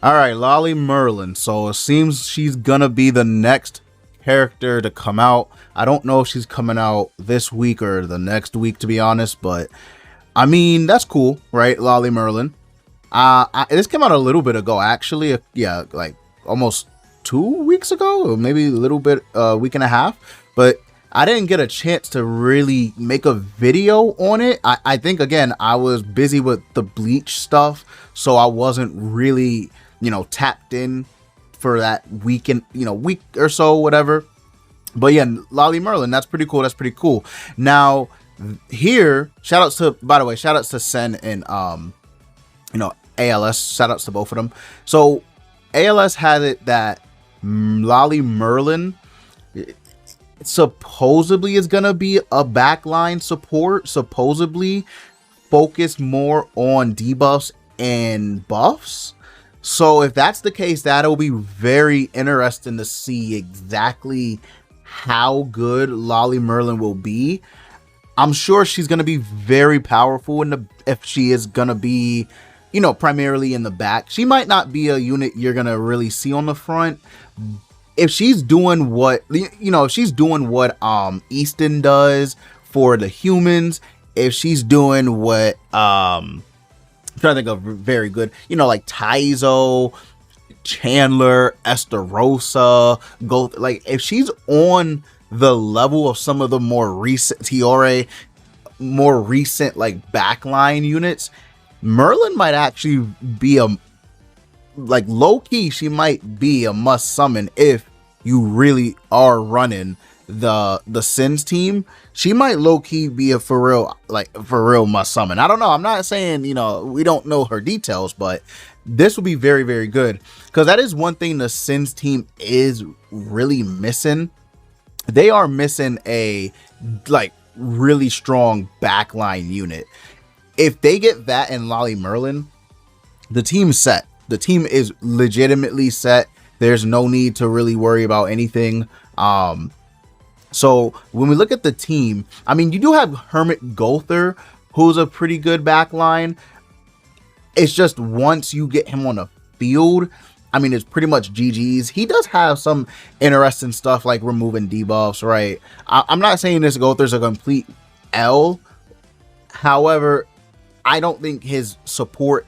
All right, Lolly Merlin. So it seems she's gonna be the next character to come out. I don't know if she's coming out this week or the next week, to be honest, but I mean, that's cool, right? Lolly Merlin. This came out a little bit ago, actually. Yeah, like almost 2 weeks ago, or maybe a little bit, week and a half. But I didn't get a chance to really make a video on it. I think again, I was busy with the Bleach stuff, so I wasn't really, tapped in for that weekend, week or so, whatever. But yeah, Lolly Merlin, that's pretty cool. That's pretty cool. Now, here, by the way, shout outs to Sen and ALS. Shout outs to both of them. So ALS had it that Lolly Merlin supposedly is gonna be a backline support, supposedly focused more on debuffs and buffs. So if that's the case, that'll be very interesting to see exactly how good Lolly Merlin will be. I'm sure she's gonna be very powerful if she is gonna be, primarily in the back. She might not be a unit you're gonna really see on the front. If she's doing what, Easton does for the humans, if she's doing what, I'm trying to think of very good, like Taizo, Chandler, Estarossa, Gold, like if she's on the level of some of the more recent Tiore, more recent like backline units, Merlin might actually be low key, she might be a must summon if you really are running the Sins team. She might low key be a for real must summon. I don't know. I'm not saying, we don't know her details, but this will be very, very good, because that is one thing the Sins team is really missing. They are missing a really strong backline unit. If they get that in Lolly Merlin, the team's set. The team is legitimately set. There's no need to really worry about anything. So when we look at the team, I mean, you do have Hermit Gother, who's a pretty good backline. It's just once you get him on the field, I mean, it's pretty much GG's. He does have some interesting stuff like removing debuffs, right? I'm not saying this Gother's a complete L. However, I don't think his support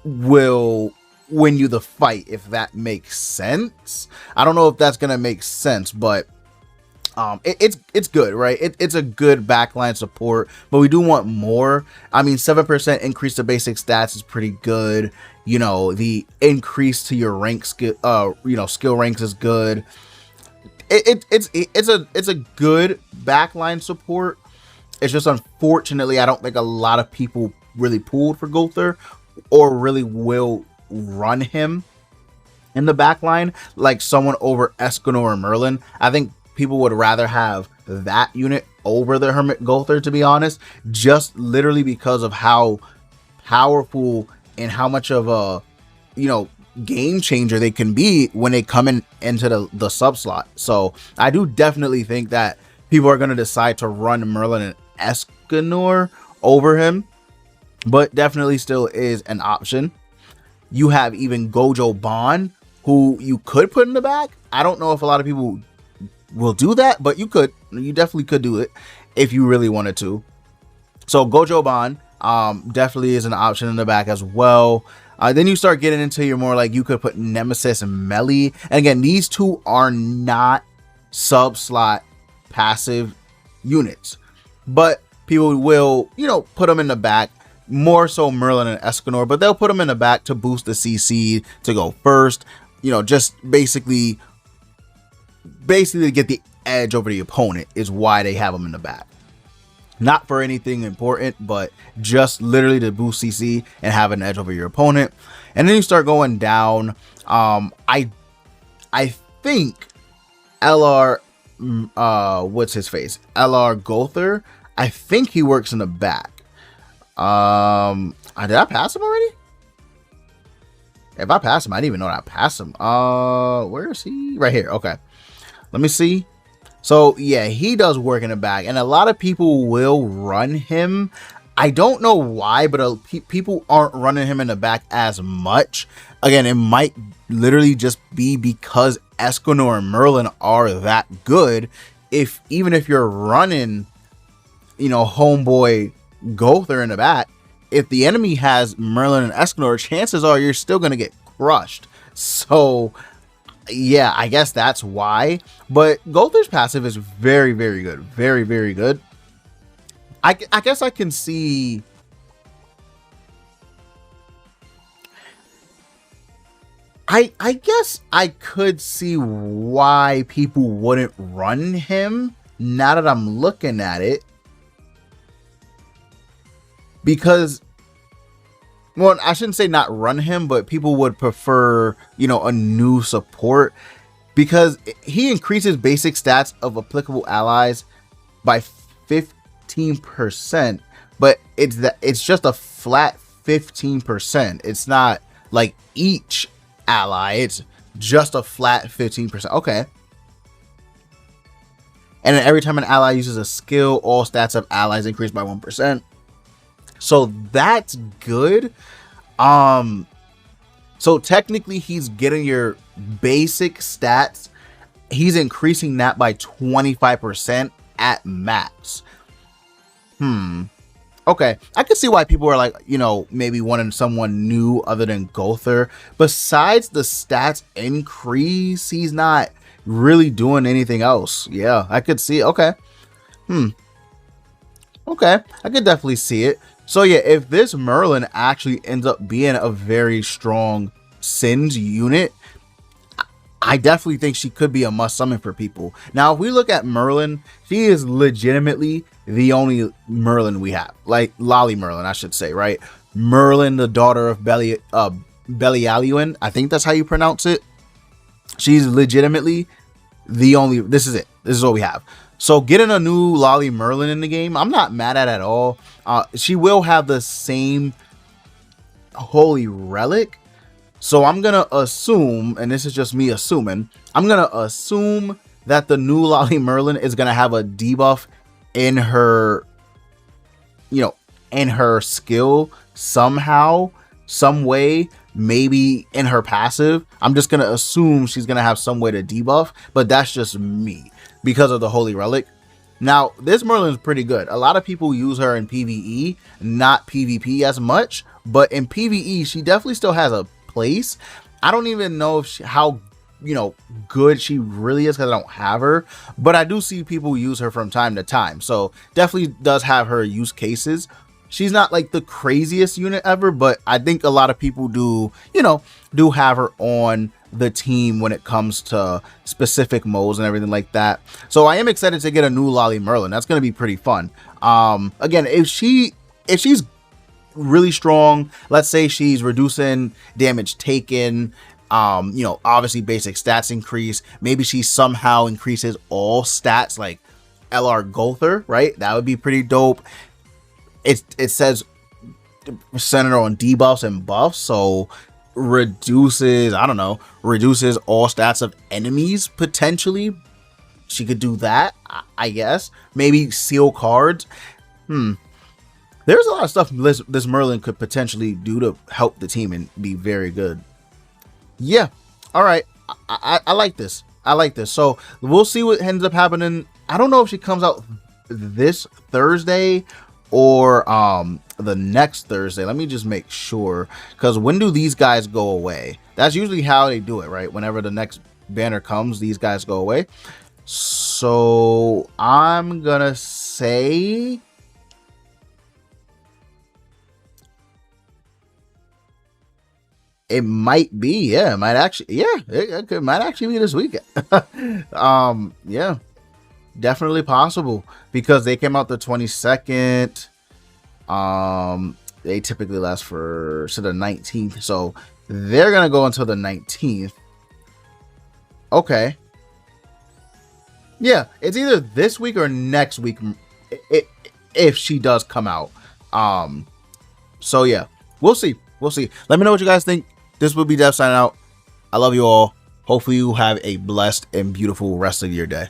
will win you the fight, if that makes sense. I don't know if that's gonna make sense, but it's good, right? It's a good backline support, but we do want more. I mean, 7% increase to basic stats is pretty good. The increase to your rank skill, skill ranks is good. It's a good backline support. It's just unfortunately, I don't think a lot of people really pulled for Gother or really will run him in the backline like someone over Escanor or Merlin. I think people would rather have that unit over the Hermit Gother, to be honest, just literally because of how powerful and how much of a game changer they can be when they come into the sub slot. So I do definitely think that people are going to decide to run Merlin and Escanor over him, but definitely still is an option. You have even Gojo Bond, who you could put in the back. I don't know if a lot of people will do that, but you definitely could do it if you really wanted to. So Gojo Bond definitely is an option in the back as well. Then you start getting into your more you could put Nemesis and Melee. And again, these two are not sub slot passive units, but people will, put them in the back. More so Merlin and Escanor, but they'll put them in the back to boost the CC to go first. Just basically to get the edge over the opponent is why they have them in the back. Not for anything important, but just literally to boost CC and have an edge over your opponent. And then you start going down. I think LR, what's his face? LR Gother. I think he works in the back. Did I pass him already? If I pass him, I didn't even know that I passed him. Where is he? Right here. Okay. Let me see. So yeah, he does work in the back, and a lot of people will run him. I don't know why, but people aren't running him in the back as much. Again, it might literally just be because Escanor and Merlin are that good. Even if you're running, homeboy Gowther in the back, if the enemy has Merlin and Escanor, chances are you're still going to get crushed. So, yeah, I guess that's why. But Gowther's passive is very, very good. Very, very good. I guess I can see... I guess I could see why people wouldn't run him now that I'm looking at it. Because, well, I shouldn't say not run him, but people would prefer, a new support, because he increases basic stats of applicable allies by 15%, but it's just a flat 15%. It's not like each ally, it's just a flat 15%. Okay. And then every time an ally uses a skill, all stats of allies increase by 1%. So that's good. So technically he's getting your basic stats. He's increasing that by 25% at max. Okay, I can see why people are like, maybe wanting someone new other than Gowther. Besides the stats increase, he's not really doing anything else. Yeah, I could see it. Okay. Okay, I could definitely see it. So yeah, if this Merlin actually ends up being a very strong Sins unit, I definitely think she could be a must summon for people. Now, if we look at Merlin, she is legitimately the only Merlin we have. Like, Lolly Merlin, I should say, right? Merlin, the daughter of Belialuen. I think that's how you pronounce it. She's legitimately the only... This is it. This is what we have. So, getting a new Lolly Merlin in the game, I'm not mad at all. She will have the same Holy Relic. So I'm going to assume, and this is just me assuming, I'm going to assume that the new Lolly Merlin is going to have a debuff in her, in her skill somehow, some way, maybe in her passive. I'm just going to assume she's going to have some way to debuff, but that's just me because of the Holy Relic. Now, this Merlin is pretty good. A lot of people use her in PvE, not PvP as much, but in PvE, she definitely still has a place. I don't even know if how good she really is because I don't have her, but I do see people use her from time to time, so definitely does have her use cases. She's not like the craziest unit ever, but I think a lot of people do have her on the team when it comes to specific modes and everything like that. So I am excited to get a new Lolly Merlin. That's going to be pretty fun. Again, if she's really strong, let's say she's reducing damage taken, obviously basic stats increase, maybe she somehow increases all stats like LR Gowther, right? That would be pretty dope. It says centered on debuffs and buffs, so reduces all stats of enemies potentially. She could do that, I guess. Maybe seal cards. There's a lot of stuff this Merlin could potentially do to help the team and be very good. Yeah. All right. I like this. I like this. So we'll see what ends up happening. I don't know if she comes out this Thursday or the next Thursday. Let me just make sure, because when do these guys go away? That's usually how they do it, right? Whenever the next banner comes, these guys go away. So I'm gonna say it might be, yeah, it might actually, yeah, it might actually be this weekend. Yeah, definitely possible, because they came out the 22nd. They typically last for the 19th, so they're gonna go until the 19th. Okay, yeah, it's either this week or next week if she does come out. So yeah, we'll see. Let me know what you guys think. This will be Dev signing out. I love you all. Hopefully you have a blessed and beautiful rest of your day.